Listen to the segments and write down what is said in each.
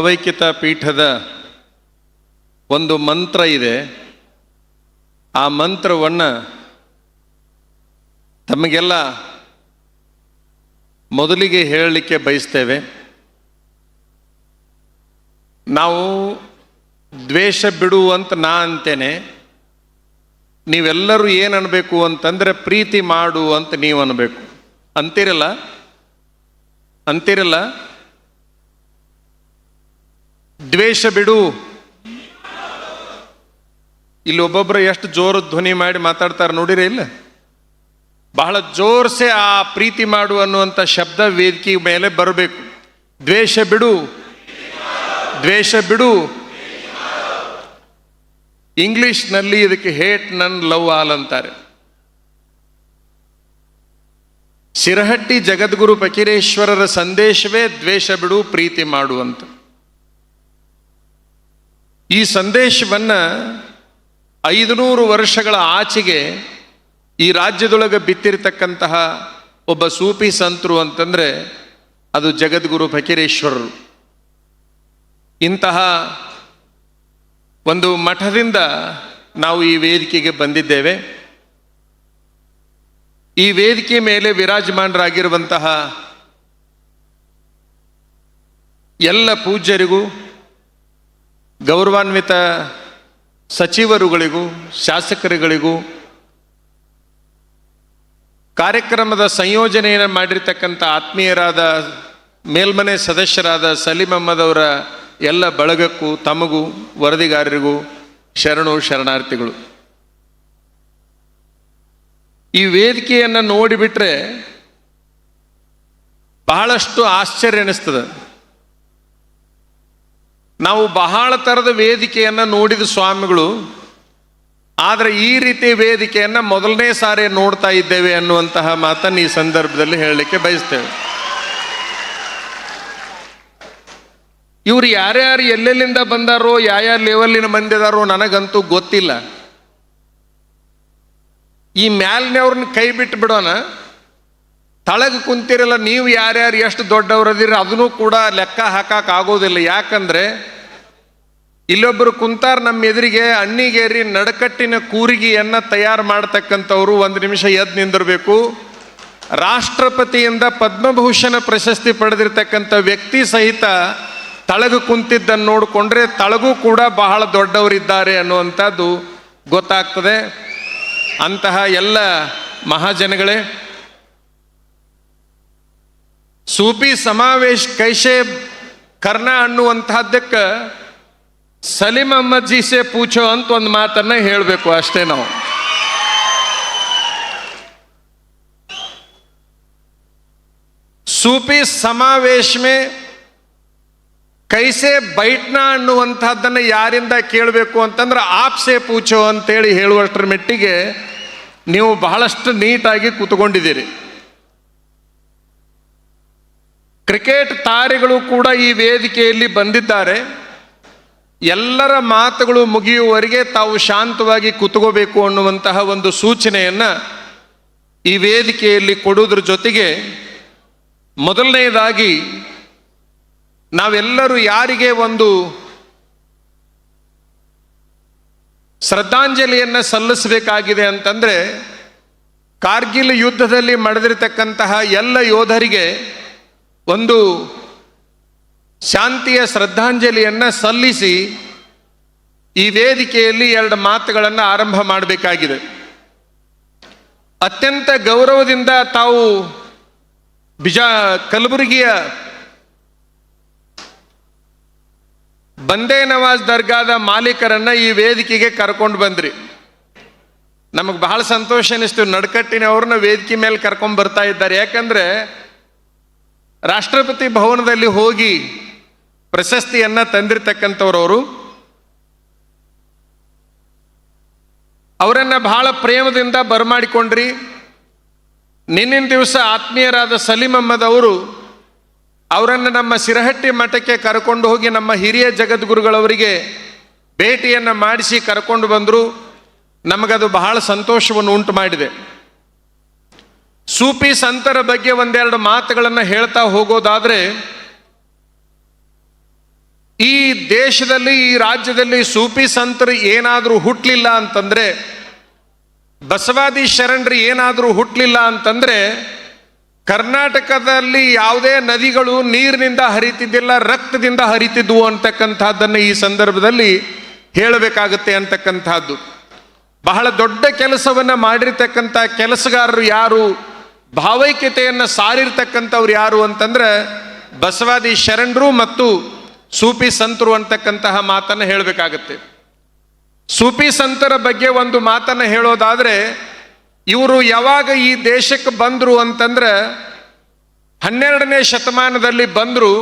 ಭಾವೈಕ್ಯತಾ ಪೀಠದ ಒಂದು ಮಂತ್ರ ಇದೆ. ಆ ಮಂತ್ರವನ್ನು ತಮಗೆಲ್ಲ ಮೊದಲಿಗೆ ಹೇಳಲಿಕ್ಕೆ ಬಯಸ್ತೇವೆ. ನಾವು ದ್ವೇಷ ಬಿಡು ಅಂತ ನಾ ಅಂತೇನೆ, ನೀವೆಲ್ಲರೂ ಏನು ಅನ್ಬೇಕು ಅಂತಂದರೆ ಪ್ರೀತಿ ಮಾಡು ಅಂತ ನೀವು ಅನ್ಬೇಕು. ಅಂತಿರಲ್ಲ ದ್ವೇಷ ಬಿಡು. ಇಲ್ಲಿ ಒಬ್ಬೊಬ್ಬರು ಎಷ್ಟು ಜೋರು ಧ್ವನಿ ಮಾಡಿ ಮಾತಾಡ್ತಾರೆ ನೋಡಿರಿ, ಇಲ್ಲ ಬಹಳ ಜೋರ್ಸೆ ಆ ಪ್ರೀತಿ ಮಾಡು ಅನ್ನುವಂಥ ಶಬ್ದ ವೇದಿಕೆ ಮೇಲೆ ಬರಬೇಕು. ದ್ವೇಷ ಬಿಡು, ದ್ವೇಷ ಬಿಡು. ಇಂಗ್ಲಿಷ್ನಲ್ಲಿ ಇದಕ್ಕೆ ಹೇಟ್ ನನ್ ಲವ್ ಆಲ್ ಅಂತಾರೆ. ಶಿರಹಟ್ಟಿ ಜಗದ್ಗುರು ಫಕೀರೇಶ್ವರರ ಸಂದೇಶವೇ ದ್ವೇಷ ಬಿಡು ಪ್ರೀತಿ ಮಾಡು ಅಂತ. ಈ ಸಂದೇಶವನ್ನು 500 ವರ್ಷಗಳ ಆಚೆಗೆ ಈ ರಾಜ್ಯದೊಳಗೆ ಬಿತ್ತಿರತಕ್ಕಂತಹ ಒಬ್ಬ ಸೂಫಿ ಸಂತರು ಅಂತಂದರೆ ಅದು ಜಗದ್ಗುರು ಫಕೀರೇಶ್ವರರು. ಇಂತಹ ಒಂದು ಮಠದಿಂದ ನಾವು ಈ ವೇದಿಕೆಗೆ ಬಂದಿದ್ದೇವೆ. ಈ ವೇದಿಕೆ ಮೇಲೆ ವಿರಾಜಮಾನರಾಗಿರುವಂತಹ ಎಲ್ಲ ಪೂಜ್ಯರಿಗೂ, ಗೌರವಾನ್ವಿತ ಸಚಿವರುಗಳಿಗೂ, ಶಾಸಕರುಗಳಿಗೂ, ಕಾರ್ಯಕ್ರಮದ ಸಂಯೋಜನೆಯನ್ನು ಮಾಡಿರ್ತಕ್ಕಂಥ ಆತ್ಮೀಯರಾದ ಮೇಲ್ಮನೆ ಸದಸ್ಯರಾದ ಸಲೀಂ ಅಹ್ಮದ್ ಅವರ ಎಲ್ಲ ಬಳಗಕ್ಕೂ, ತಮಗೂ, ವರದಿಗಾರರಿಗೂ ಶರಣು ಶರಣಾರ್ಥಿಗಳು. ಈ ವೇದಿಕೆಯನ್ನು ನೋಡಿಬಿಟ್ರೆ ಬಹಳಷ್ಟು ಆಶ್ಚರ್ಯ ಎನಿಸ್ತದೆ. ನಾವು ಬಹಳ ಥರದ ವೇದಿಕೆಯನ್ನು ನೋಡಿದ ಸ್ವಾಮಿಗಳು, ಆದರೆ ಈ ರೀತಿ ವೇದಿಕೆಯನ್ನು ಮೊದಲನೇ ಸಾರಿ ನೋಡ್ತಾ ಇದ್ದೇವೆ ಅನ್ನುವಂತಹ ಮಾತನ್ನು ಈ ಸಂದರ್ಭದಲ್ಲಿ ಹೇಳಲಿಕ್ಕೆ ಬಯಸ್ತೇವೆ. ಇವರು ಯಾರ್ಯಾರು ಎಲ್ಲೆಲ್ಲಿಂದ ಬಂದಾರೋ, ಯಾವ ಲೆವೆಲ್ಲಿನ ಮಂದಿದಾರೋ ನನಗಂತೂ ಗೊತ್ತಿಲ್ಲ. ಈ ಮ್ಯಾಲಿನವ್ರನ್ನ ಕೈ ಬಿಟ್ಟು ಬಿಡೋಣ, ತಳಗ ಕುಂತಿರಲ್ಲ ನೀವು ಯಾರ್ಯಾರು ಎಷ್ಟು ದೊಡ್ಡವರದಿರಿ ಅದನ್ನು ಕೂಡ ಲೆಕ್ಕ ಹಾಕೋದಿಲ್ಲ. ಯಾಕಂದ್ರೆ ಇಲ್ಲೊಬ್ಬರು ಕುಂತಾರ ನಮ್ಮ ಎದುರಿಗೆ, ಅಣ್ಣಿಗೇರಿ ನಡಕಟ್ಟಿನ ಕೂರಿಗೆಯನ್ನು ತಯಾರು ಮಾಡ್ತಕ್ಕಂಥವ್ರು 1 ನಿಮಿಷ ಎದ್ದು ನಿಂದಿರಬೇಕು. ರಾಷ್ಟ್ರಪತಿಯಿಂದ ಪದ್ಮಭೂಷಣ ಪ್ರಶಸ್ತಿ ಪಡೆದಿರ್ತಕ್ಕಂಥ ವ್ಯಕ್ತಿ ಸಹಿತ ತಳಗು ಕುಂತಿದ್ದನ್ನು ನೋಡಿಕೊಂಡ್ರೆ ತಳಗೂ ಕೂಡ ಬಹಳ ದೊಡ್ಡವರಿದ್ದಾರೆ ಅನ್ನುವಂಥದ್ದು ಗೊತ್ತಾಗ್ತದೆ. ಅಂತಹ ಎಲ್ಲ ಮಹಾಜನಗಳೇ, ಸೂಫಿ ಸಮಾವೇಶ ಕೈಸೆ ಕರ್ನಾ ಅನ್ನುವಂತಹದ್ದಕ್ಕೆ ಸಲೀಂ ಅಹ್ಮದ್ ಜಿ ಸೆ ಪೂಛೋ ಅಂತ ಒಂದು ಮಾತನ್ನ ಹೇಳಬೇಕು ಅಷ್ಟೇ. ನಾವು ಸೂಫಿ ಸಮಾವೇಶ ಮೇ ಕೈಸೆ ಬೈಟ್ನಾ ಅನ್ನುವಂಥದ್ದನ್ನು ಯಾರಿಂದ ಕೇಳಬೇಕು ಅಂತಂದ್ರೆ ಆಪ್ಸೆ ಪೂಛೋ ಅಂತೇಳಿ ಹೇಳುವಷ್ಟರ ಮೆಟ್ಟಿಗೆ ನೀವು ಬಹಳಷ್ಟು ನೀಟಾಗಿ ಕೂತ್ಕೊಂಡಿದ್ದೀರಿ. ಕ್ರಿಕೆಟ್ ತಾರೆಗಳು ಕೂಡ ಈ ವೇದಿಕೆಯಲ್ಲಿ ಬಂದಿದ್ದಾರೆ. ಎಲ್ಲರ ಮಾತುಗಳು ಮುಗಿಯುವವರೆಗೆ ತಾವು ಶಾಂತವಾಗಿ ಕೂತ್ಕೋಬೇಕು ಅನ್ನುವಂತಹ ಒಂದು ಸೂಚನೆಯನ್ನು ಈ ವೇದಿಕೆಯಲ್ಲಿ ಕೊಡುವುದ್ರ ಜೊತೆಗೆ, ಮೊದಲನೆಯದಾಗಿ ನಾವೆಲ್ಲರೂ ಯಾರಿಗೆ ಒಂದು ಶ್ರದ್ಧಾಂಜಲಿಯನ್ನು ಸಲ್ಲಿಸಬೇಕಾಗಿದೆ ಅಂತಂದರೆ, ಕಾರ್ಗಿಲ್ ಯುದ್ಧದಲ್ಲಿ ಮಡಿದಿರತಕ್ಕಂತಹ ಎಲ್ಲ ಯೋಧರಿಗೆ ಒಂದು ಶಾಂತಿಯ ಶ್ರದ್ಧಾಂಜಲಿಯನ್ನು ಸಲ್ಲಿಸಿ ಈ ವೇದಿಕೆಯಲ್ಲಿ 2 ಮಾತುಗಳನ್ನು ಆರಂಭ ಮಾಡಬೇಕಾಗಿದೆ. ಅತ್ಯಂತ ಗೌರವದಿಂದ ತಾವು ಕಲಬುರಗಿಯ ಬಂದೇ ನವಾಜ್ ದರ್ಗಾದ ಮಾಲೀಕರನ್ನ ಈ ವೇದಿಕೆಗೆ ಕರ್ಕೊಂಡು ಬಂದ್ರಿ. ನಮಗೆ ಬಹಳ ಸಂತೋಷ ಅನಿಸ್ತು, ನಡ್ಕಟ್ಟಿನವ್ರನ್ನ ವೇದಿಕೆ ಮೇಲೆ ಕರ್ಕೊಂಡು ಬರ್ತಾ ಇದ್ದಾರೆ. ಯಾಕಂದ್ರೆ ರಾಷ್ಟ್ರಪತಿ ಭವನದಲ್ಲಿ ಹೋಗಿ ಪ್ರಶಸ್ತಿಯನ್ನ ತಂದಿರತಕ್ಕಂಥವ್ರವರು, ಅವರನ್ನ ಬಹಳ ಪ್ರೇಮದಿಂದ ಬರಮಾಡಿಕೊಂಡ್ರಿ. ನಿನ್ನಿನ ದಿವಸ ಆತ್ಮೀಯರಾದ ಸಲೀಂ ಅಹ್ಮದ್ ಅವರು ಅವರನ್ನು ನಮ್ಮ ಶಿರಹಟ್ಟಿ ಮಠಕ್ಕೆ ಕರ್ಕೊಂಡು ಹೋಗಿ ನಮ್ಮ ಹಿರಿಯ ಜಗದ್ಗುರುಗಳವರಿಗೆ ಭೇಟಿಯನ್ನು ಮಾಡಿಸಿ ಕರ್ಕೊಂಡು ಬಂದರು. ನಮಗದು ಬಹಳ ಸಂತೋಷವನ್ನು ಉಂಟು ಮಾಡಿದೆ. ಸೂಫಿ ಸಂತರ ಬಗ್ಗೆ 1-2 ಮಾತುಗಳನ್ನು ಹೇಳ್ತಾ ಹೋಗೋದಾದರೆ, ಈ ದೇಶದಲ್ಲಿ, ಈ ರಾಜ್ಯದಲ್ಲಿ ಸೂಫಿ ಸಂತರು ಏನಾದರೂ ಹುಟ್ಟಲಿಲ್ಲ ಅಂತಂದ್ರೆ, ಬಸವಾದಿ ಶರಣರು ಏನಾದರೂ ಹುಟ್ಟಲಿಲ್ಲ ಅಂತಂದ್ರೆ, ಕರ್ನಾಟಕದಲ್ಲಿ ಯಾವುದೇ ನದಿಗಳು ನೀರಿನಿಂದ ಹರಿತಿದ್ದಿಲ್ಲ, ರಕ್ತದಿಂದ ಹರಿತಿದ್ವು ಅಂತಕ್ಕಂಥದ್ದನ್ನು ಈ ಸಂದರ್ಭದಲ್ಲಿ ಹೇಳಬೇಕಾಗುತ್ತೆ ಅಂತಕ್ಕಂಥದ್ದು. ಬಹಳ ದೊಡ್ಡ ಕೆಲಸವನ್ನು ಮಾಡಿರ್ತಕ್ಕಂಥ ಕೆಲಸಗಾರರು ಯಾರು, ಭಾವೈಕ್ಯತೆಯನ್ನು ಸಾರಿರ್ತಕ್ಕಂಥವ್ರು ಯಾರು ಅಂತಂದ್ರೆ ಬಸವಾದಿ ಶರಣರು ಮತ್ತು ಸೂಫಿ ಸಂತರು ಅಂತಕ್ಕಂತಹ ಮಾತನ್ನು ಹೇಳಬೇಕಾಗತ್ತೆ. ಸೂಫಿ ಸಂತರ ಬಗ್ಗೆ ಒಂದು ಮಾತನ್ನು ಹೇಳೋದಾದ್ರೆ, ಇವರು ಯಾವಾಗ ಈ ದೇಶಕ್ಕೆ ಬಂದರು ಅಂತಂದ್ರೆ 12ನೇ ಶತಮಾನದಲ್ಲಿ ಬಂದರು.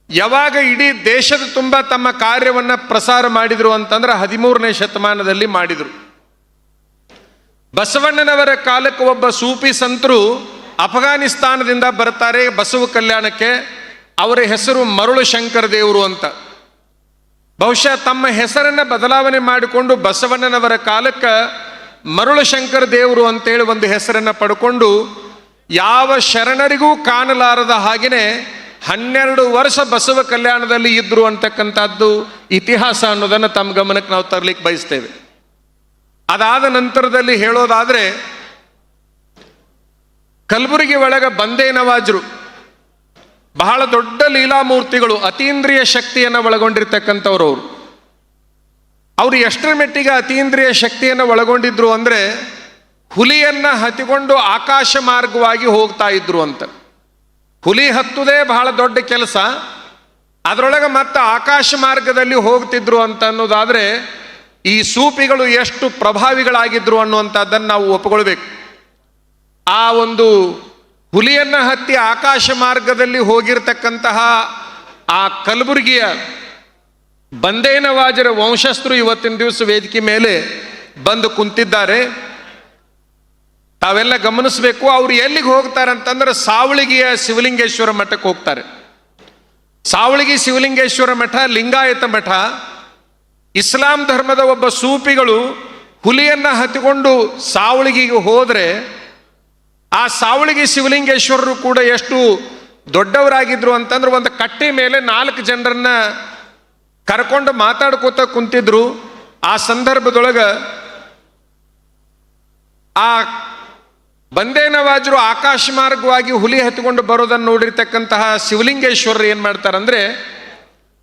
ಯಾವಾಗ ಇಡೀ ದೇಶದ ತುಂಬ ತಮ್ಮ ಕಾರ್ಯವನ್ನು ಪ್ರಸಾರ ಮಾಡಿದರು ಅಂತಂದ್ರೆ 13ನೇ ಶತಮಾನದಲ್ಲಿ ಮಾಡಿದರು. ಬಸವಣ್ಣನವರ ಕಾಲಕ್ಕೆ ಒಬ್ಬ ಸೂಫಿ ಸಂತರು ಅಫ್ಘಾನಿಸ್ತಾನದಿಂದ ಬರ್ತಾರೆ ಬಸವ ಕಲ್ಯಾಣಕ್ಕೆ. ಅವರ ಹೆಸರು ಮರುಳು ಶಂಕರ ದೇವರು ಅಂತ. ಬಹುಶಃ ತಮ್ಮ ಹೆಸರನ್ನು ಬದಲಾವಣೆ ಮಾಡಿಕೊಂಡು ಬಸವಣ್ಣನವರ ಕಾಲಕ್ಕೆ ಮರುಳು ಶಂಕರ ದೇವರು ಅಂತೇಳಿ ಒಂದು ಹೆಸರನ್ನು ಪಡ್ಕೊಂಡು ಯಾವ ಶರಣರಿಗೂ ಕಾಣಲಾರದ ಹಾಗೆಯೇ 12 ವರ್ಷ ಬಸವ ಕಲ್ಯಾಣದಲ್ಲಿ ಇದ್ರು ಅಂತಕ್ಕಂಥದ್ದು ಇತಿಹಾಸ ಅನ್ನೋದನ್ನು ತಮ್ಮ ಗಮನಕ್ಕೆ ನಾವು ತರಲಿಕ್ಕೆ ಬಯಸ್ತೇವೆ. ಅದಾದ ನಂತರದಲ್ಲಿ ಹೇಳೋದಾದ್ರೆ, ಕಲಬುರಗಿ ಒಳಗೆ ಬಂದೇ ನವಾಜರು ಬಹಳ ದೊಡ್ಡ ಲೀಲಾಮೂರ್ತಿಗಳು, ಅತೀಂದ್ರಿಯ ಶಕ್ತಿಯನ್ನು ಒಳಗೊಂಡಿರ್ತಕ್ಕಂಥವ್ರು. ಅವರು ಎಷ್ಟರ ಮಟ್ಟಿಗೆ ಅತೀಂದ್ರಿಯ ಶಕ್ತಿಯನ್ನು ಒಳಗೊಂಡಿದ್ರು ಅಂದರೆ, ಹುಲಿಯನ್ನು ಹತ್ತಿಕೊಂಡು ಆಕಾಶ ಮಾರ್ಗವಾಗಿ ಹೋಗ್ತಾ ಇದ್ರು ಅಂತ. ಹುಲಿ ಹತ್ತುದೇ ಬಹಳ ದೊಡ್ಡ ಕೆಲಸ, ಅದರೊಳಗೆ ಮತ್ತೆ ಆಕಾಶ ಮಾರ್ಗದಲ್ಲಿ ಹೋಗ್ತಿದ್ರು ಅಂತ ಅನ್ನೋದಾದರೆ ಈ ಸೂಫಿಗಳು ಎಷ್ಟು ಪ್ರಭಾವಿಗಳಾಗಿದ್ರು ಅನ್ನುವಂಥದ್ದನ್ನು ನಾವು ಒಪ್ಕೊಳ್ಬೇಕು. ಆ ಒಂದು ಹುಲಿಯನ್ನು ಹತ್ತಿ ಆಕಾಶ ಮಾರ್ಗದಲ್ಲಿ ಹೋಗಿರ್ತಕ್ಕಂತಹ ಆ ಕಲಬುರಗಿಯ ಬಂದೇ ನವಾಜರ ವಂಶಸ್ಥರು ಇವತ್ತಿನ ದಿವಸ ವೇದಿಕೆ ಮೇಲೆ ಬಂದು ಕುಂತಿದ್ದಾರೆ. ತಾವೆಲ್ಲ ಗಮನಿಸಬೇಕು. ಅವರು ಎಲ್ಲಿಗೆ ಹೋಗ್ತಾರೆ ಅಂತಂದ್ರೆ ಸಾವಳಗಿಯ ಶಿವಲಿಂಗೇಶ್ವರ ಮಠಕ್ಕೆ ಹೋಗ್ತಾರೆ. ಸಾವಳಗಿ ಶಿವಲಿಂಗೇಶ್ವರ ಮಠ ಲಿಂಗಾಯತ ಮಠ. ಇಸ್ಲಾಂ ಧರ್ಮದ ಒಬ್ಬ ಸೂಫಿಗಳು ಹುಲಿಯನ್ನು ಹತ್ತಿಕೊಂಡು ಸಾವಳಗಿಗೆ ಹೋದರೆ ಆ ಸಾವಳಗಿ ಶಿವಲಿಂಗೇಶ್ವರರು ಕೂಡ ಎಷ್ಟು ದೊಡ್ಡವರಾಗಿದ್ರು ಅಂತಂದ್ರೆ, ಒಂದು ಕಟ್ಟೆ ಮೇಲೆ 4 ಜನರನ್ನ ಕರ್ಕೊಂಡು ಮಾತಾಡ್ಕೋತ ಕುಂತಿದ್ರು. ಆ ಸಂದರ್ಭದೊಳಗೆ ಆ ಬಂದೇ ನವಾಜರು ಆಕಾಶ ಮಾರ್ಗವಾಗಿ ಹುಲಿ ಹತ್ತಿಕೊಂಡು ಬರೋದನ್ನು ನೋಡಿರ್ತಕ್ಕಂತಹ ಶಿವಲಿಂಗೇಶ್ವರರು ಏನು ಮಾಡ್ತಾರಂದ್ರೆ,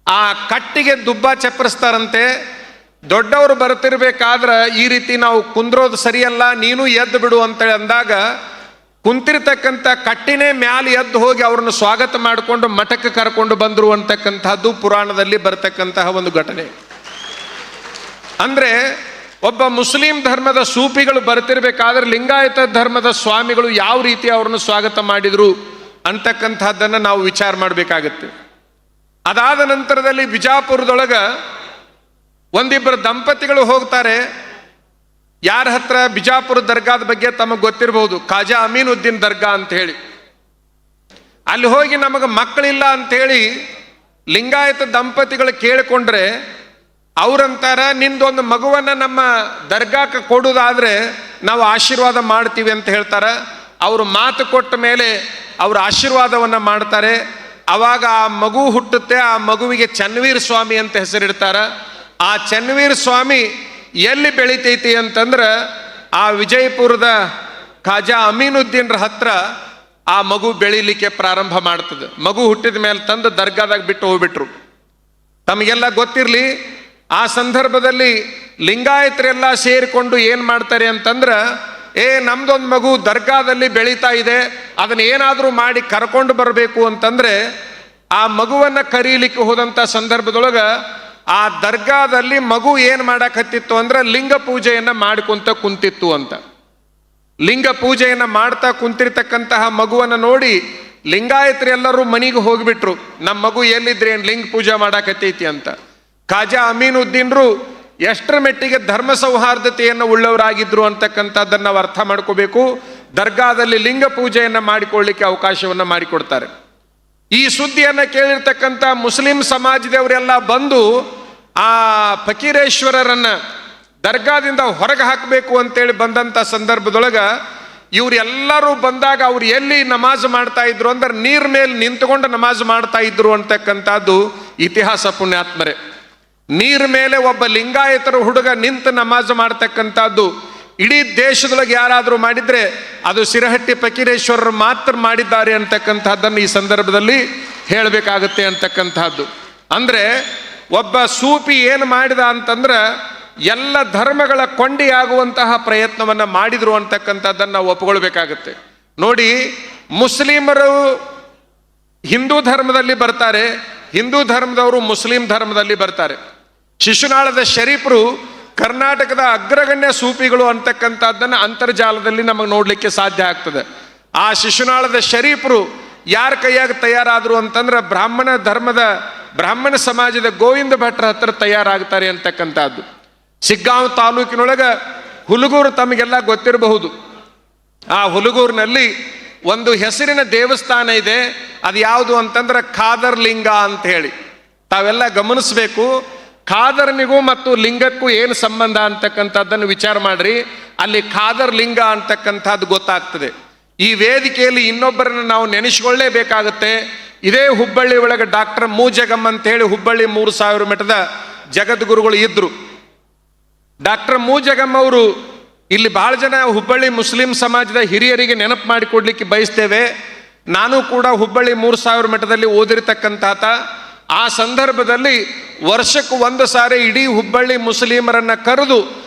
ಆ ಕಟ್ಟಿಗೆ ದುಬ್ಬ ಚಪ್ಪರಿಸ್ತಾರಂತೆ. ದೊಡ್ಡವರು ಬರ್ತಿರ್ಬೇಕಾದ್ರೆ ಈ ರೀತಿ ನಾವು ಕುಂದ್ರೋದು ಸರಿಯಲ್ಲ, ನೀನು ಎದ್ದು ಬಿಡು ಅಂತೇಳಿ ಅಂದಾಗ ಕುಂತಿರ್ತಕ್ಕಂಥ ಕಟ್ಟಿನೇ ಮ್ಯಾಲೆ ಎದ್ದು ಹೋಗಿ ಅವ್ರನ್ನ ಸ್ವಾಗತ ಮಾಡಿಕೊಂಡು ಮಠಕ್ಕೆ ಕರ್ಕೊಂಡು ಬಂದರು ಅಂತಕ್ಕಂಥದ್ದು ಪುರಾಣದಲ್ಲಿ ಬರ್ತಕ್ಕಂತಹ ಒಂದು ಘಟನೆ. ಅಂದ್ರೆ ಒಬ್ಬ ಮುಸ್ಲಿಂ ಧರ್ಮದ ಸೂಫಿಗಳು ಬರ್ತಿರ್ಬೇಕಾದ್ರೆ ಲಿಂಗಾಯತ ಧರ್ಮದ ಸ್ವಾಮಿಗಳು ಯಾವ ರೀತಿ ಅವ್ರನ್ನ ಸ್ವಾಗತ ಮಾಡಿದ್ರು ಅಂತಕ್ಕಂಥದ್ದನ್ನು ನಾವು ವಿಚಾರ ಮಾಡಬೇಕಾಗತ್ತೆ. ಅದಾದ ನಂತರದಲ್ಲಿ ಬಿಜಾಪುರದೊಳಗೆ ಒಂದಿಬ್ಬರು ದಂಪತಿಗಳು ಹೋಗ್ತಾರೆ. ಯಾರ ಹತ್ರ? ಬಿಜಾಪುರ ದರ್ಗಾದ ಬಗ್ಗೆ ತಮಗೆ ಗೊತ್ತಿರಬಹುದು, ಖಾಜಾ ಅಮೀನುದ್ದೀನ್ ದರ್ಗಾ ಅಂತ ಹೇಳಿ. ಅಲ್ಲಿ ಹೋಗಿ ನಮಗೆ ಮಕ್ಕಳಿಲ್ಲ ಅಂಥೇಳಿ ಲಿಂಗಾಯತ ದಂಪತಿಗಳು ಕೇಳಿಕೊಂಡ್ರೆ ಅವ್ರಂತಾರ, ನಿಂದೊಂದು ಮಗುವನ್ನು ನಮ್ಮ ದರ್ಗಾಕ್ಕೆ ಕೊಡೋದಾದ್ರೆ ನಾವು ಆಶೀರ್ವಾದ ಮಾಡ್ತೀವಿ ಅಂತ ಹೇಳ್ತಾರೆ. ಅವರು ಮಾತು ಕೊಟ್ಟ ಮೇಲೆ ಅವರು ಆಶೀರ್ವಾದವನ್ನು ಮಾಡ್ತಾರೆ. ಅವಾಗ ಆ ಮಗು ಹುಟ್ಟುತ್ತೆ. ಆ ಮಗುವಿಗೆ ಚನ್ನವೀರ ಸ್ವಾಮಿ ಅಂತ ಹೆಸರಿಡ್ತಾರೆ. ಆ ಚನ್ನವೀರ ಸ್ವಾಮಿ ಎಲ್ಲಿ ಬೆಳಿತೈತಿ ಅಂತಂದ್ರೆ ಆ ವಿಜಯಪುರದ ಖಾಜಾ ಅಮೀನುದ್ದೀನ್ರ ಹತ್ರ ಆ ಮಗು ಬೆಳಿಲಿಕ್ಕೆ ಪ್ರಾರಂಭ ಮಾಡ್ತದೆ. ಮಗು ಹುಟ್ಟಿದ ಮೇಲೆ ತಂದು ದರ್ಗಾದಾಗ ಬಿಟ್ಟು ಹೋಗ್ಬಿಟ್ರು. ತಮಗೆಲ್ಲ ಗೊತ್ತಿರಲಿ, ಆ ಸಂದರ್ಭದಲ್ಲಿ ಲಿಂಗಾಯತರೆಲ್ಲ ಸೇರಿಕೊಂಡು ಏನು ಮಾಡ್ತಾರೆ ಅಂತಂದ್ರೆ, ನಮ್ದೊಂದು ಮಗು ದರ್ಗಾದಲ್ಲಿ ಬೆಳೀತಾ ಇದೆ, ಅದನ್ನ ಏನಾದರೂ ಮಾಡಿ ಕರ್ಕೊಂಡು ಬರಬೇಕು ಅಂತಂದ್ರೆ ಆ ಮಗುವನ್ನು ಕರೀಲಿಕ್ಕೆ ಹೋದಂಥ ಸಂದರ್ಭದೊಳಗೆ ಆ ದರ್ಗಾದಲ್ಲಿ ಮಗು ಏನು ಮಾಡಕತ್ತಿತ್ತು ಅಂದ್ರೆ ಲಿಂಗ ಪೂಜೆಯನ್ನು ಮಾಡಿಕೊಂತ ಕುಂತಿತ್ತು ಅಂತ. ಲಿಂಗ ಪೂಜೆಯನ್ನು ಮಾಡ್ತಾ ಕುಂತಿರ್ತಕ್ಕಂತಹ ಮಗುವನ್ನು ನೋಡಿ ಲಿಂಗಾಯತರೆಲ್ಲರೂ ಮನೆಗೆ ಹೋಗಿಬಿಟ್ರು. ನಮ್ಮ ಮಗು ಎಲ್ಲಿದ್ರೆ ಏನು ಲಿಂಗ ಪೂಜೆ ಮಾಡಕತ್ತೈತಿ ಅಂತ. ಖಾಜಾ ಅಮೀನುದ್ದೀನ್ರು ಎಷ್ಟರ ಮೆಟ್ಟಿಗೆ ಧರ್ಮ ಸೌಹಾರ್ದತೆಯನ್ನು ಉಳ್ಳವರಾಗಿದ್ರು ಅಂತಕ್ಕಂಥದ್ದನ್ನು ನಾವು ಅರ್ಥ ಮಾಡ್ಕೋಬೇಕು. ದರ್ಗಾದಲ್ಲಿ ಲಿಂಗ ಪೂಜೆಯನ್ನು ಮಾಡಿಕೊಳ್ಳಿಕ್ಕೆ ಅವಕಾಶವನ್ನು ಮಾಡಿಕೊಡ್ತಾರೆ. ಈ ಸುದ್ದಿಯನ್ನು ಕೇಳಿರ್ತಕ್ಕಂಥ ಮುಸ್ಲಿಂ ಸಮಾಜದವರೆಲ್ಲ ಬಂದು ಆ ಫಕೀರೇಶ್ವರರನ್ನ ದರ್ಗಾದಿಂದ ಹೊರಗೆ ಹಾಕಬೇಕು ಅಂತೇಳಿ ಬಂದಂಥ ಸಂದರ್ಭದೊಳಗೆ ಇವರೆಲ್ಲರೂ ಬಂದಾಗ ಅವ್ರು ಎಲ್ಲಿ ನಮಾಜ್ ಮಾಡ್ತಾ ಇದ್ರು ಅಂದ್ರೆ ನೀರ್ ಮೇಲೆ ನಿಂತುಕೊಂಡು ನಮಾಜ್ ಮಾಡ್ತಾ ಇದ್ರು ಅಂತಕ್ಕಂಥದ್ದು ಇತಿಹಾಸ ಪುಣ್ಯಾತ್ಮರೇ. ನೀರ್ ಮೇಲೆ ಒಬ್ಬ ಲಿಂಗಾಯತರ ಹುಡುಗ ನಿಂತು ನಮಾಜ್ ಮಾಡ್ತಕ್ಕಂಥದ್ದು ಇಡೀ ದೇಶದೊಳಗೆ ಯಾರಾದರೂ ಮಾಡಿದ್ರೆ ಅದು ಸಿರಹಟ್ಟಿ ಫಕೀರೇಶ್ವರರು ಮಾತ್ರ ಮಾಡಿದ್ದಾರೆ ಅಂತಕ್ಕಂಥದ್ದನ್ನು ಈ ಸಂದರ್ಭದಲ್ಲಿ ಹೇಳಬೇಕಾಗುತ್ತೆ ಅಂತಕ್ಕಂಥದ್ದು. ಅಂದ್ರೆ ಒಬ್ಬ ಸೂಫಿ ಏನು ಮಾಡಿದ ಅಂತಂದ್ರೆ ಎಲ್ಲ ಧರ್ಮಗಳ ಕೊಂಡಿಯಾಗುವಂತಹ ಪ್ರಯತ್ನವನ್ನ ಮಾಡಿದ್ರು ಅಂತಕ್ಕಂಥದ್ದನ್ನು ನಾವು ಒಪ್ಕೊಳ್ಬೇಕಾಗತ್ತೆ. ನೋಡಿ, ಮುಸ್ಲಿಮರು ಹಿಂದೂ ಧರ್ಮದಲ್ಲಿ ಬರ್ತಾರೆ, ಹಿಂದೂ ಧರ್ಮದವರು ಮುಸ್ಲಿಂ ಧರ್ಮದಲ್ಲಿ ಬರ್ತಾರೆ. ಶಿಶುನಾಳದ ಶರೀಫರು ಕರ್ನಾಟಕದ ಅಗ್ರಗಣ್ಯ ಸೂಫಿಗಳು ಅಂತಕ್ಕಂಥದ್ದನ್ನು ಅಂತರ್ಜಾಲದಲ್ಲಿ ನಮಗೆ ನೋಡ್ಲಿಕ್ಕೆ ಸಾಧ್ಯ ಆಗ್ತದೆ. ಆ ಶಿಶುನಾಳದ ಶರೀಫರು ಯಾರ ಕೈಯಾಗ ತಯಾರಾದರು ಅಂತಂದ್ರೆ ಬ್ರಾಹ್ಮಣ ಸಮಾಜದ ಗೋವಿಂದ ಭಟ್ರ ಹತ್ರ ತಯಾರಾಗ್ತಾರೆ ಅಂತಕ್ಕಂಥದ್ದು. ಶಿಗ್ಗಾಂವ್ ತಾಲೂಕಿನೊಳಗೆ ಹುಲಗೂರು ತಮಗೆಲ್ಲ ಗೊತ್ತಿರಬಹುದು. ಆ ಹುಲಗೂರಿನಲ್ಲಿ ಒಂದು ಹೆಸರಿನ ದೇವಸ್ಥಾನ ಇದೆ. ಅದು ಯಾವುದು ಅಂತಂದ್ರೆ ಖಾದರ್ ಲಿಂಗ ಅಂತ ಹೇಳಿ. ತಾವೆಲ್ಲ ಗಮನಿಸ್ಬೇಕು, ಖಾದರ್ನಿಗೂ ಮತ್ತು ಲಿಂಗಕ್ಕೂ ಏನು ಸಂಬಂಧ ಅಂತಕ್ಕಂಥದ್ದನ್ನು ವಿಚಾರ ಮಾಡ್ರಿ. ಅಲ್ಲಿ ಖಾದರ್ ಲಿಂಗ ಅಂತಕ್ಕಂಥದ್ದು ಗೊತ್ತಾಗ್ತದೆ. ಈ ವೇದಿಕೆಯಲ್ಲಿ ಇನ್ನೊಬ್ಬರನ್ನ ನಾವು ನೆನೆಸ್ಕೊಳ್ಳೇಬೇಕಾಗುತ್ತೆ. ಇದೇ ಹುಬ್ಬಳ್ಳಿ ಒಳಗೆ ಡಾಕ್ಟರ್ ಮೂಜಗಮ್ ಅಂತ ಹೇಳಿ ಹುಬ್ಬಳ್ಳಿ 3000 ಮಠದ ಜಗದ್ಗುರುಗಳು ಇದ್ರು. ಡಾಕ್ಟರ್ ಮೂಜಗಮ್ ಅವರು ಇಲ್ಲಿ ಬಹಳ ಜನ ಹುಬ್ಬಳ್ಳಿ ಮುಸ್ಲಿಂ ಸಮಾಜದ ಹಿರಿಯರಿಗೆ ನೆನಪು ಮಾಡಿಕೊಡ್ಲಿಕ್ಕೆ ಬಯಸ್ತೇವೆ. ನಾನು ಕೂಡ ಹುಬ್ಬಳ್ಳಿ 3000 ಮಠದಲ್ಲಿ ಓದಿರ್ತಕ್ಕಂಥ ಆ ಸಂದರ್ಭದಲ್ಲಿ ವರ್ಷಕ್ಕೆ 1 ಸಾರಿ ಇಡೀ ಹುಬ್ಬಳ್ಳಿ ಮುಸ್ಲಿಮರನ್ನ ಕರೆದು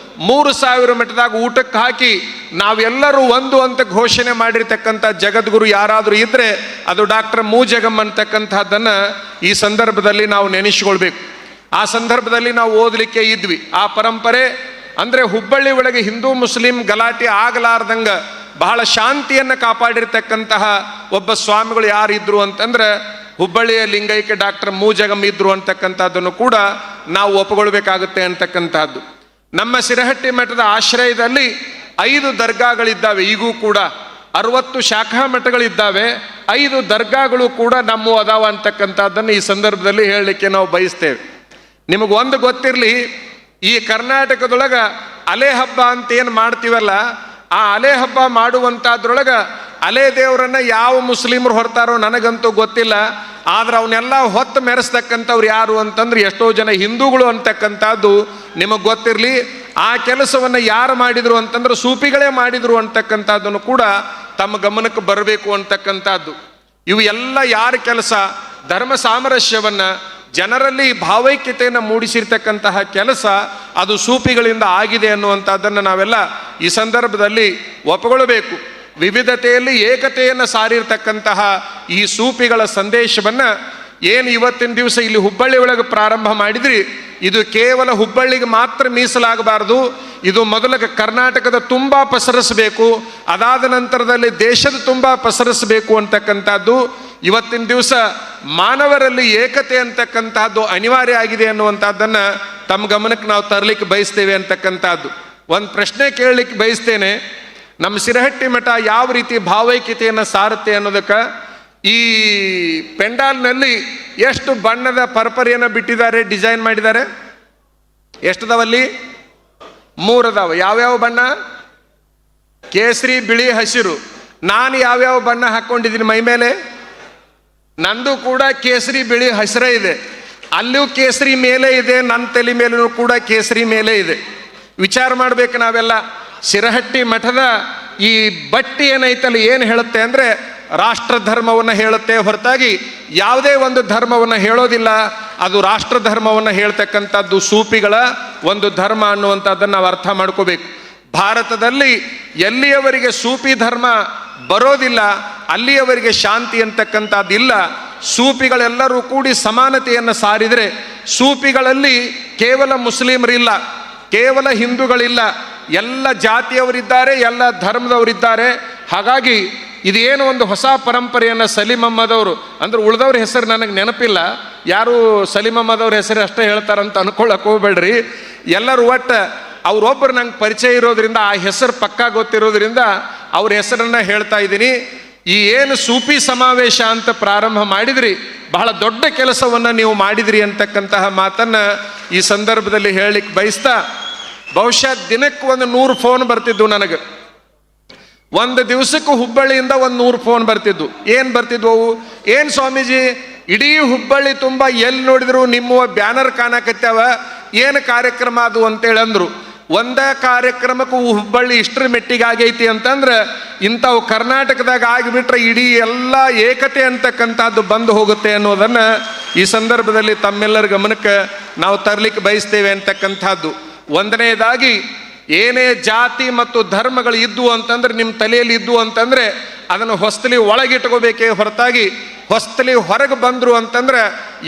3000 ಮಠದಾಗ ಊಟಕ್ಕೆ ಹಾಕಿ ನಾವೆಲ್ಲರೂ ಒಂದು ಅಂತ ಘೋಷಣೆ ಮಾಡಿರ್ತಕ್ಕಂಥ ಜಗದ್ಗುರು ಯಾರಾದರೂ ಇದ್ರೆ ಅದು ಡಾಕ್ಟರ್ ಮೂಜಗಮ್ ಅಂತಕ್ಕಂಥದ್ದನ್ನು ಈ ಸಂದರ್ಭದಲ್ಲಿ ನಾವು ನೆನೆಸ್ಕೊಳ್ಬೇಕು. ಆ ಸಂದರ್ಭದಲ್ಲಿ ನಾವು ಓದಲಿಕ್ಕೆ ಇದ್ವಿ. ಆ ಪರಂಪರೆ ಅಂದ್ರೆ ಹುಬ್ಬಳ್ಳಿ ಒಳಗೆ ಹಿಂದೂ ಮುಸ್ಲಿಂ ಗಲಾಟೆ ಆಗಲಾರ್ದಂಗ ಬಹಳ ಶಾಂತಿಯನ್ನು ಕಾಪಾಡಿರ್ತಕ್ಕಂತಹ ಒಬ್ಬ ಸ್ವಾಮಿಗಳು ಯಾರಿದ್ರು ಅಂತಂದ್ರೆ ಹುಬ್ಬಳ್ಳಿಯ ಲಿಂಗೈಕ್ಯ ಡಾಕ್ಟರ್ ಮೂಜಗಮ್ ಇದ್ರು ಅಂತಕ್ಕಂಥದ್ದನ್ನು ಕೂಡ ನಾವು ಒಪ್ಪಿಕೊಳ್ಬೇಕಾಗುತ್ತೆ ಅಂತಕ್ಕಂಥದ್ದು. ನಮ್ಮ ಸಿರಹಟ್ಟಿ ಮಠದ ಆಶ್ರಯದಲ್ಲಿ 5 ದರ್ಗಾಗಳಿದ್ದಾವೆ. ಈಗೂ ಕೂಡ 60 ಶಾಖಾ ಮಠಗಳಿದ್ದಾವೆ. 5 ದರ್ಗಾಗಳು ಕೂಡ ನಮ್ಮ ಅದಾವ ಅಂತಕ್ಕಂಥದ್ದನ್ನು ಈ ಸಂದರ್ಭದಲ್ಲಿ ಹೇಳಲಿಕ್ಕೆ ನಾವು ಬಯಸ್ತೇವೆ. ನಿಮಗೊಂದು ಗೊತ್ತಿರಲಿ, ಈ ಕರ್ನಾಟಕದೊಳಗ ಅಲೆ ಹಬ್ಬ ಅಂತ ಏನು ಮಾಡ್ತೀವಲ್ಲ, ಆ ಅಲೆ ಹಬ್ಬ ಮಾಡುವಂಥದ್ರೊಳಗ ಅಲೆ ದೇವರನ್ನ ಯಾವ ಮುಸ್ಲಿಮರು ಹೊರತಾರೋ ನನಗಂತೂ ಗೊತ್ತಿಲ್ಲ. ಆದ್ರೆ ಅವನ್ನೆಲ್ಲ ಹೊತ್ತು ಮೆರೆಸ್ತಕ್ಕಂಥವ್ರು ಯಾರು ಅಂತಂದ್ರೆ ಎಷ್ಟೋ ಜನ ಹಿಂದೂಗಳು ಅಂತಕ್ಕಂಥದ್ದು ನಿಮಗೆ ಗೊತ್ತಿರಲಿ. ಆ ಕೆಲಸವನ್ನು ಯಾರು ಮಾಡಿದ್ರು ಅಂತಂದ್ರೆ ಸೂಫಿಗಳೇ ಮಾಡಿದ್ರು ಅಂತಕ್ಕಂಥದ್ದನ್ನು ಕೂಡ ತಮ್ಮ ಗಮನಕ್ಕೆ ಬರಬೇಕು ಅಂತಕ್ಕಂಥದ್ದು. ಇವು ಎಲ್ಲ ಯಾರ ಕೆಲಸ? ಧರ್ಮ ಸಾಮರಸ್ಯವನ್ನ, ಜನರಲ್ಲಿ ಭಾವೈಕ್ಯತೆಯನ್ನು ಮೂಡಿಸಿರ್ತಕ್ಕಂತಹ ಕೆಲಸ ಅದು ಸೂಫಿಗಳಿಂದ ಆಗಿದೆ ಅನ್ನುವಂಥದ್ದನ್ನು ನಾವೆಲ್ಲ ಈ ಸಂದರ್ಭದಲ್ಲಿ ಒಪ್ಪಿಕೊಳ್ಳಬೇಕು. ವಿವಿಧತೆಯಲ್ಲಿ ಏಕತೆಯನ್ನು ಸಾರಿರ್ತಕ್ಕಂತಹ ಈ ಸೂಫಿಗಳ ಸಂದೇಶವನ್ನ ಏನು ಇವತ್ತಿನ ದಿವಸ ಇಲ್ಲಿ ಹುಬ್ಬಳ್ಳಿ ಒಳಗೆ ಪ್ರಾರಂಭ ಮಾಡಿದ್ರಿ, ಇದು ಕೇವಲ ಹುಬ್ಬಳ್ಳಿಗೆ ಮಾತ್ರ ಮೀಸಲಾಗಬಾರದು. ಇದು ಮೊದಲಿಗೆ ಕರ್ನಾಟಕದ ತುಂಬ ಪಸರಿಸಬೇಕು, ಅದಾದ ನಂತರದಲ್ಲಿ ದೇಶದ ತುಂಬ ಪಸರಿಸಬೇಕು ಅಂತಕ್ಕಂಥದ್ದು. ಇವತ್ತಿನ ದಿವಸ ಮಾನವರಲ್ಲಿ ಏಕತೆ ಅಂತಕ್ಕಂತಹದ್ದು ಅನಿವಾರ್ಯ ಆಗಿದೆ ಅನ್ನುವಂಥದ್ದನ್ನು ತಮ್ಮ ಗಮನಕ್ಕೆ ನಾವು ತರಲಿಕ್ಕೆ ಬಯಸ್ತೇವೆ ಅಂತಕ್ಕಂಥದ್ದು. ಒಂದು ಪ್ರಶ್ನೆ ಕೇಳಲಿಕ್ಕೆ ಬಯಸ್ತೇನೆ. ನಮ್ಮ ಸಿರಹಟ್ಟಿ ಮಠ ಯಾವ ರೀತಿ ಭಾವೈಕ್ಯತೆಯನ್ನು ಸಾರುತ್ತೆ ಅನ್ನೋದಕ್ಕೆ ಈ ಪೆಂಡಾಲ್ನಲ್ಲಿ ಎಷ್ಟು ಬಣ್ಣದ ಪರಪರಿಯನ್ನು ಬಿಟ್ಟಿದ್ದಾರೆ, ಡಿಸೈನ್ ಮಾಡಿದ್ದಾರೆ? ಎಷ್ಟದಾವಲ್ಲಿ? 3 ಅದಾವ. ಯಾವ್ಯಾವ ಬಣ್ಣ? ಕೇಸರಿ, ಬಿಳಿ, ಹಸಿರು. ನಾನು ಯಾವ್ಯಾವ ಬಣ್ಣ ಹಾಕ್ಕೊಂಡಿದ್ದೀನಿ ಮೈ ಮೇಲೆ? ನಂದು ಕೂಡ ಕೇಸರಿ, ಬಿಳಿ, ಹಸಿರೇ ಇದೆ. ಅಲ್ಲೂ ಕೇಸರಿ ಮೇಲೆ ಇದೆ, ನನ್ನ ತಲೆ ಮೇಲೂ ಕೂಡ ಕೇಸರಿ ಮೇಲೆ ಇದೆ. ವಿಚಾರ ಮಾಡ್ಬೇಕು ನಾವೆಲ್ಲ. ಸಿರಹಟ್ಟಿ ಮಠದ ಈ ಬಟ್ಟಿ ಏನೈತಲ್ಲ ಏನು ಹೇಳುತ್ತೆ ಅಂದರೆ ರಾಷ್ಟ್ರ ಧರ್ಮವನ್ನು ಹೇಳುತ್ತೆ ಹೊರತಾಗಿ ಯಾವುದೇ ಒಂದು ಧರ್ಮವನ್ನು ಹೇಳೋದಿಲ್ಲ. ಅದು ರಾಷ್ಟ್ರ ಧರ್ಮವನ್ನು ಹೇಳ್ತಕ್ಕಂಥದ್ದು ಸೂಫಿಗಳ ಒಂದು ಧರ್ಮ ಅನ್ನುವಂಥದ್ದನ್ನು ನಾವು ಅರ್ಥ ಮಾಡ್ಕೋಬೇಕು. ಭಾರತದಲ್ಲಿ ಎಲ್ಲಿಯವರೆಗೆ ಸೂಫಿ ಧರ್ಮ ಬರೋದಿಲ್ಲ ಅಲ್ಲಿಯವರೆಗೆ ಶಾಂತಿ ಅಂತಕ್ಕಂಥದ್ದಿಲ್ಲ. ಸೂಫಿಗಳೆಲ್ಲರೂ ಕೂಡಿ ಸಮಾನತೆಯನ್ನು ಸಾರಿದರೆ, ಸೂಫಿಗಳಲ್ಲಿ ಕೇವಲ ಮುಸ್ಲಿಮರಿಲ್ಲ, ಕೇವಲ ಹಿಂದೂಗಳಿಲ್ಲ, ಎಲ್ಲ ಜಾತಿಯವರಿದ್ದಾರೆ, ಎಲ್ಲ ಧರ್ಮದವರಿದ್ದಾರೆ. ಹಾಗಾಗಿ ಇದೇನು ಒಂದು ಹೊಸ ಪರಂಪರೆಯನ್ನು ಸಲೀಂ ಅಹ್ಮದ್ ಅವರು, ಅಂದ್ರೆ ಉಳಿದವ್ರ ಹೆಸರು ನನಗೆ ನೆನಪಿಲ್ಲ, ಯಾರು ಸಲೀಂ ಅಹ್ಮದ್ ಅವ್ರ ಹೆಸರು ಅಷ್ಟೇ ಹೇಳ್ತಾರಂತ ಅನ್ಕೊಳ್ಳಕ್ಕೆ ಹೋಗ್ಬೇಡ್ರಿ. ಎಲ್ಲರೂ ಒಟ್ಟು ಅವರೊಬ್ಬರು ನಂಗೆ ಪರಿಚಯ ಇರೋದ್ರಿಂದ, ಆ ಹೆಸರು ಪಕ್ಕಾ ಗೊತ್ತಿರೋದ್ರಿಂದ ಅವ್ರ ಹೆಸರನ್ನು ಹೇಳ್ತಾ ಇದ್ದೀನಿ. ಈ ಏನು ಸೂಫಿ ಸಮಾವೇಶ ಅಂತ ಪ್ರಾರಂಭ ಮಾಡಿದ್ರಿ, ಬಹಳ ದೊಡ್ಡ ಕೆಲಸವನ್ನು ನೀವು ಮಾಡಿದ್ರಿ ಅಂತಕ್ಕಂತಹ ಮಾತನ್ನು ಈ ಸಂದರ್ಭದಲ್ಲಿ ಹೇಳಲಿಕ್ಕೆ ಬಯಸ್ತಾ, ಬಹುಶಃ ದಿನಕ್ಕೆ 100 ಫೋನ್ ಬರ್ತಿದ್ವು ನನಗೆ. ಒಂದು ದಿವಸಕ್ಕೂ ಹುಬ್ಬಳ್ಳಿಯಿಂದ 100 ಫೋನ್ ಬರ್ತಿದ್ವು. ಏನು ಬರ್ತಿದ್ವು ಅವು? ಏನು ಸ್ವಾಮೀಜಿ ಇಡೀ ಹುಬ್ಬಳ್ಳಿ ತುಂಬ ಎಲ್ಲಿ ನೋಡಿದ್ರು ನಿಮ್ಮ ಬ್ಯಾನರ್ ಕಾಣಕತ್ಯಾವ, ಏನು ಕಾರ್ಯಕ್ರಮ ಅದು ಅಂತೇಳಿ ಅಂದರು. ಒಂದೇ ಕಾರ್ಯಕ್ರಮಕ್ಕೂ ಹುಬ್ಬಳ್ಳಿ ಇಷ್ಟರ ಮೆಟ್ಟಿಗೆ ಆಗೈತಿ ಅಂತಂದ್ರೆ ಇಂಥವು ಕರ್ನಾಟಕದಾಗ ಆಗಿಬಿಟ್ರೆ ಇಡೀ ಎಲ್ಲ ಏಕತೆ ಅಂತಕ್ಕಂಥದ್ದು ಬಂದು ಹೋಗುತ್ತೆ ಅನ್ನೋದನ್ನು ಈ ಸಂದರ್ಭದಲ್ಲಿ ತಮ್ಮೆಲ್ಲರ ಗಮನಕ್ಕೆ ನಾವು ತರಲಿಕ್ಕೆ ಬಯಸ್ತೇವೆ ಅಂತಕ್ಕಂಥದ್ದು. ಒಂದನೇದಾಗಿ, ಏನೇ ಜಾತಿ ಮತ್ತು ಧರ್ಮಗಳು ಇದ್ವು ಅಂತಂದ್ರೆ ನಿಮ್ಮ ತಲೆಯಲ್ಲಿ ಇದ್ವು ಅಂತಂದರೆ ಅದನ್ನು ಹೊಸ್ತಲಿ ಒಳಗಿಟ್ಕೋಬೇಕೇ ಹೊರತಾಗಿ ಹೊಸ್ತಲಿ ಹೊರಗೆ ಬಂದರು ಅಂತಂದ್ರೆ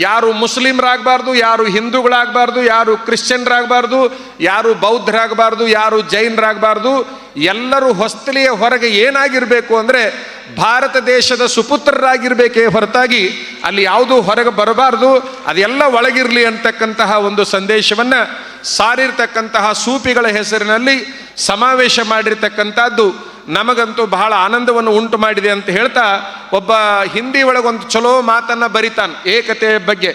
ಯಾರು ಮುಸ್ಲಿಮ್ರಾಗಬಾರ್ದು, ಯಾರು ಹಿಂದೂಗಳಾಗಬಾರ್ದು, ಯಾರು ಕ್ರಿಶ್ಚಿಯನ್ರಾಗಬಾರ್ದು, ಯಾರು ಬೌದ್ಧರಾಗಬಾರ್ದು, ಯಾರು ಜೈನರಾಗಬಾರ್ದು. ಎಲ್ಲರೂ ಹೊಸ್ತಲಿಯ ಹೊರಗೆ ಏನಾಗಿರಬೇಕು ಅಂದರೆ ಭಾರತ ದೇಶದ ಸುಪುತ್ರರಾಗಿರ್ಬೇಕೇ ಹೊರತಾಗಿ ಅಲ್ಲಿ ಯಾವುದೂ ಹೊರಗೆ ಬರಬಾರ್ದು, ಅದೆಲ್ಲ ಒಳಗಿರಲಿ ಅಂತಕ್ಕಂತಹ ಒಂದು ಸಂದೇಶವನ್ನು ಸಾರಿರ್ತಕ್ಕಂತಹ ಸೂಫಿಗಳ ಹೆಸರಿನಲ್ಲಿ ಸಮಾವೇಶ ಮಾಡಿರ್ತಕ್ಕಂಥದ್ದು ನಮಗಂತೂ ಬಹಳ ಆನಂದವನ್ನು ಉಂಟು ಮಾಡಿದೆ ಅಂತ ಹೇಳ್ತಾ, ಒಬ್ಬ ಹಿಂದಿ ಒಳಗೊಂದು ಚಲೋ ಮಾತನ್ನು ಬರಿತಾನೆ ಏಕತೆಯ ಬಗ್ಗೆ.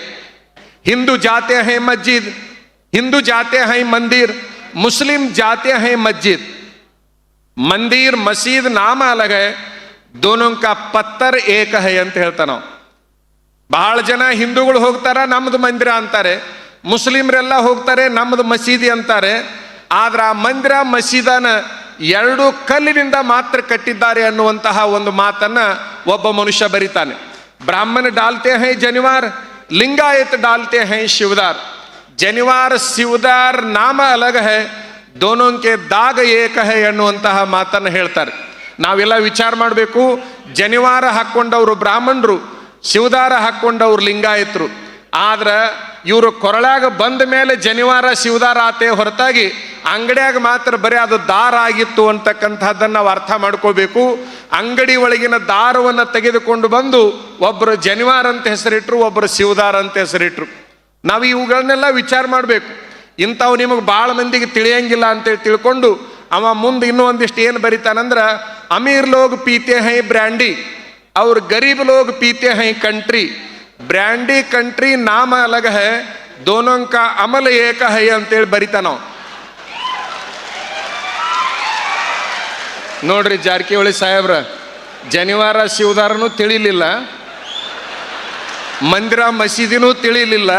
ಹಿಂದೂ ಜಾತೆ ಹೈ ಮಸ್ಜಿದ್, ಹಿಂದೂ ಜಾತೆ ಹೈ ಮಂದಿರ್, ಮುಸ್ಲಿಂ ಜಾತೆ ಹೈ ಮಸ್ಜಿದ್. ಮಂದಿರ್ ಮಸೀದ್ ನಾಮ ಅಲಗ ಹೈ, ದೋನೋ ಕಾ ಪತ್ತರ್ ಏಕ ಹೈ ಅಂತ ಹೇಳ್ತಾನೆ ನಾವು. ಬಹಳ ಜನ ಹಿಂದೂಗಳು ಹೋಗ್ತಾರ ನಮ್ಮದು ಮಂದಿರ ಅಂತಾರೆ, ಮುಸ್ಲಿಮ್ರೆಲ್ಲ ಹೋಗ್ತಾರೆ ನಮ್ಮದು ಮಸೀದಿ ಅಂತಾರೆ. ಆದ್ರೆ ಆ ಮಂದಿರ ಮಸೀದನ ಎರಡು ಕಲ್ಲಿನಿಂದ ಮಾತ್ರ ಕಟ್ಟಿದ್ದಾರೆ ಅನ್ನುವಂತಹ ಒಂದು ಮಾತನ್ನ ಒಬ್ಬ ಮನುಷ್ಯ ಬರಿತಾನೆ. ಬ್ರಾಹ್ಮಣ ಡಾಲ್ತೆ ಹೈ ಜನಿವಾರ್, ಲಿಂಗಾಯತ್ ಡಾಲ್ತೆ ಹೈ ಶಿವದಾರ್. ಜನಿವಾರ್ ಶಿವದಾರ್ ನಾಮ ಅಲಗ ಹೈ, ದೋನೋಂಕೆ ದಾಗ ಏಕ ಹೈ ಅನ್ನುವಂತಹ ಮಾತನ್ನು ಹೇಳ್ತಾರೆ. ನಾವೆಲ್ಲ ವಿಚಾರ ಮಾಡಬೇಕು. ಜನಿವಾರ ಹಾಕ್ಕೊಂಡವರು ಬ್ರಾಹ್ಮಣರು, ಶಿವದಾರ ಹಾಕ್ಕೊಂಡವ್ರು ಲಿಂಗಾಯತರು. ಆದ್ರೆ ಇವರು ಕೊರಳಾಗ ಬಂದ ಮೇಲೆ ಜನಿವಾರ ಶಿವದಾರ ಆತೆ ಹೊರತಾಗಿ ಅಂಗಡಿಯಾಗ ಮಾತ್ರ ಬರೀ ಅದು ದಾರ ಆಗಿತ್ತು ಅಂತಕ್ಕಂಥದ್ದನ್ನು ನಾವು ಅರ್ಥ ಮಾಡ್ಕೋಬೇಕು. ಅಂಗಡಿ ಒಳಗಿನ ದಾರವನ್ನು ತೆಗೆದುಕೊಂಡು ಬಂದು ಒಬ್ಬರು ಜನಿವಾರ ಅಂತ ಹೆಸರಿಟ್ರು, ಒಬ್ಬರು ಶಿವದಾರ ಅಂತ ಹೆಸರಿಟ್ರು. ನಾವು ಇವುಗಳನ್ನೆಲ್ಲ ವಿಚಾರ ಮಾಡಬೇಕು. ಇಂಥವು ನಿಮಗೆ ಭಾಳ ಮಂದಿಗೆ ತಿಳಿಯಂಗಿಲ್ಲ ಅಂತೇಳಿ ತಿಳ್ಕೊಂಡು ಅವ ಮುಂದೆ ಇನ್ನೂ ಒಂದಿಷ್ಟು ಏನು ಬರಿತಾನಂದ್ರೆ, ಅಮೀರ್ ಲೋಗ್ ಪೀತೆ ಹೈ ಬ್ರ್ಯಾಂಡಿ ಅವ್ರ ಗರೀಬ್ ಲೋಗ್ ಪೀತೆ ಹೈ ಕಂಟ್ರಿ. ಬ್ರ್ಯಾಂಡಿ ಕಂಟ್ರಿ ನಾಮ ಅಲಗ ಹೈ, ದೋನೋಂ ಕಾ ಅಮಲ್ ಏಕ ಹೈ ಅಂತೇಳಿ ಬರಿತಾನ. ನೋಡ್ರಿ ಜಾರಕಿಹೊಳಿ ಸಾಹೇಬ್ರ, ಜನಿವಾರ ಶಿವದಾರನೂ ತಿಳಿಲಿಲ್ಲ, ಮಂದಿರ ಮಸೀದಿನೂ ತಿಳಿಲಿಲ್ಲ,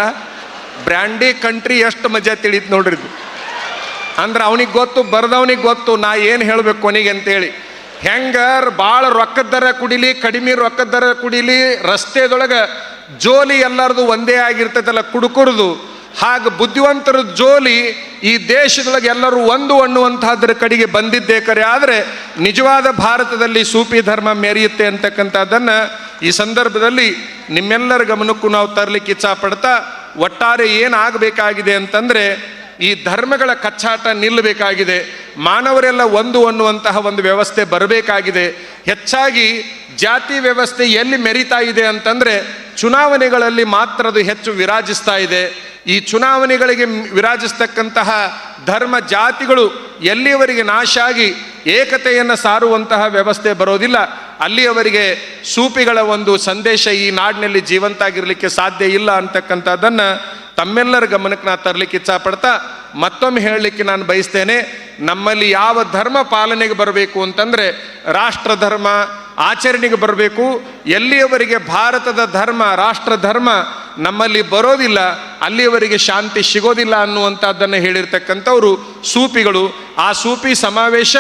ಬ್ರ್ಯಾಂಡಿ ಕಂಟ್ರಿ ಎಷ್ಟು ಮಜಾ ತಿಳಿತು ನೋಡ್ರಿ. ಅಂದ್ರೆ ಅವನಿಗೆ ಗೊತ್ತು, ಬರ್ದವನಿಗೆ ಗೊತ್ತು ನಾ ಏನು ಹೇಳಬೇಕು ಕೊನೆಗೆ ಅಂತೇಳಿ. ಹೆಂಗಾರ ಭಾಳ ರೊಕ್ಕದ ದರ ಕುಡಿಲಿ, ಕಡಿಮೆ ರೊಕ್ಕದ ದರ ಕುಡಿಲಿ, ರಸ್ತೆದೊಳಗೆ ಜೋಲಿ ಎಲ್ಲರದು ಒಂದೇ ಆಗಿರ್ತೈತಲ್ಲ ಕುಡುಕುರ್ದು, ಹಾಗೆ ಬುದ್ಧಿವಂತರ ಜೋಲಿ ಈ ದೇಶದೊಳಗೆ ಎಲ್ಲರೂ ಒಂದು ಅನ್ನುವಂಥದ್ರ ಕಡೆಗೆ ಬಂದಿದ್ದೇ ಕರೆ. ಆದರೆ ನಿಜವಾದ ಭಾರತದಲ್ಲಿ ಸೂಫಿ ಧರ್ಮ ಮೆರೆಯುತ್ತೆ ಅಂತಕ್ಕಂಥದ್ದನ್ನು ಈ ಸಂದರ್ಭದಲ್ಲಿ ನಿಮ್ಮೆಲ್ಲರ ಗಮನಕ್ಕೂ ನಾವು ತರಲಿಕ್ಕೆ ಇಚ್ಛಾಪಡ್ತಾ, ಒಟ್ಟಾರೆ ಏನಾಗಬೇಕಾಗಿದೆ ಅಂತಂದರೆ ಈ ಧರ್ಮಗಳ ಕಚ್ಚಾಟ ನಿಲ್ಲಬೇಕಾಗಿದೆ. ಮಾನವರೆಲ್ಲ ಒಂದು ಅನ್ನುವಂತಹ ಒಂದು ವ್ಯವಸ್ಥೆ ಬರಬೇಕಾಗಿದೆ. ಹೆಚ್ಚಾಗಿ ಜಾತಿ ವ್ಯವಸ್ಥೆ ಎಲ್ಲಿ ಮೆರಿತಾ ಇದೆ ಅಂತಂದರೆ ಚುನಾವಣೆಗಳಲ್ಲಿ ಮಾತ್ರ ಅದು ಹೆಚ್ಚು ವಿರಾಜಿಸ್ತಾ ಇದೆ. ಈ ಚುನಾವಣೆಗಳಿಗೆ ವಿರಾಜಿಸ್ತಕ್ಕಂತಹ ಧರ್ಮ ಜಾತಿಗಳು ಎಲ್ಲಿಯವರೆಗೆ ನಾಶ ಆಗಿ ಏಕತೆಯನ್ನು ಸಾರುವಂತಹ ವ್ಯವಸ್ಥೆ ಬರೋದಿಲ್ಲ, ಅಲ್ಲಿಯವರೆಗೆ ಸೂಫಿಗಳ ಒಂದು ಸಂದೇಶ ಈ ನಾಡಿನಲ್ಲಿ ಜೀವಂತ ಆಗಿರಲಿಕ್ಕೆ ಸಾಧ್ಯ ಇಲ್ಲ ಅಂತಕ್ಕಂಥದ್ದನ್ನು ತಮ್ಮೆಲ್ಲರ ಗಮನಕ್ಕೆ ನಾನು ತರಲಿಕ್ಕೆ ಇಚ್ಛಾಪಡ್ತಾ ಮತ್ತೊಮ್ಮೆ ಹೇಳಲಿಕ್ಕೆ ನಾನು ಬಯಸ್ತೇನೆ. ನಮ್ಮಲ್ಲಿ ಯಾವ ಧರ್ಮ ಪಾಲನೆಗೆ ಬರಬೇಕು ಅಂತಂದರೆ ರಾಷ್ಟ್ರ ಧರ್ಮ ಆಚರಣೆಗೆ ಬರಬೇಕು. ಎಲ್ಲಿಯವರೆಗೆ ಭಾರತದ ಧರ್ಮ ರಾಷ್ಟ್ರ ಧರ್ಮ ನಮ್ಮಲ್ಲಿ ಬರೋದಿಲ್ಲ ಅಲ್ಲಿಯವರೆಗೆ ಶಾಂತಿ ಸಿಗೋದಿಲ್ಲ ಅನ್ನುವಂಥದ್ದನ್ನು ಹೇಳಿರ್ತಕ್ಕಂಥವ್ರು ಸೂಫಿಗಳು. ಆ ಸೂಫಿ ಸಮಾವೇಶ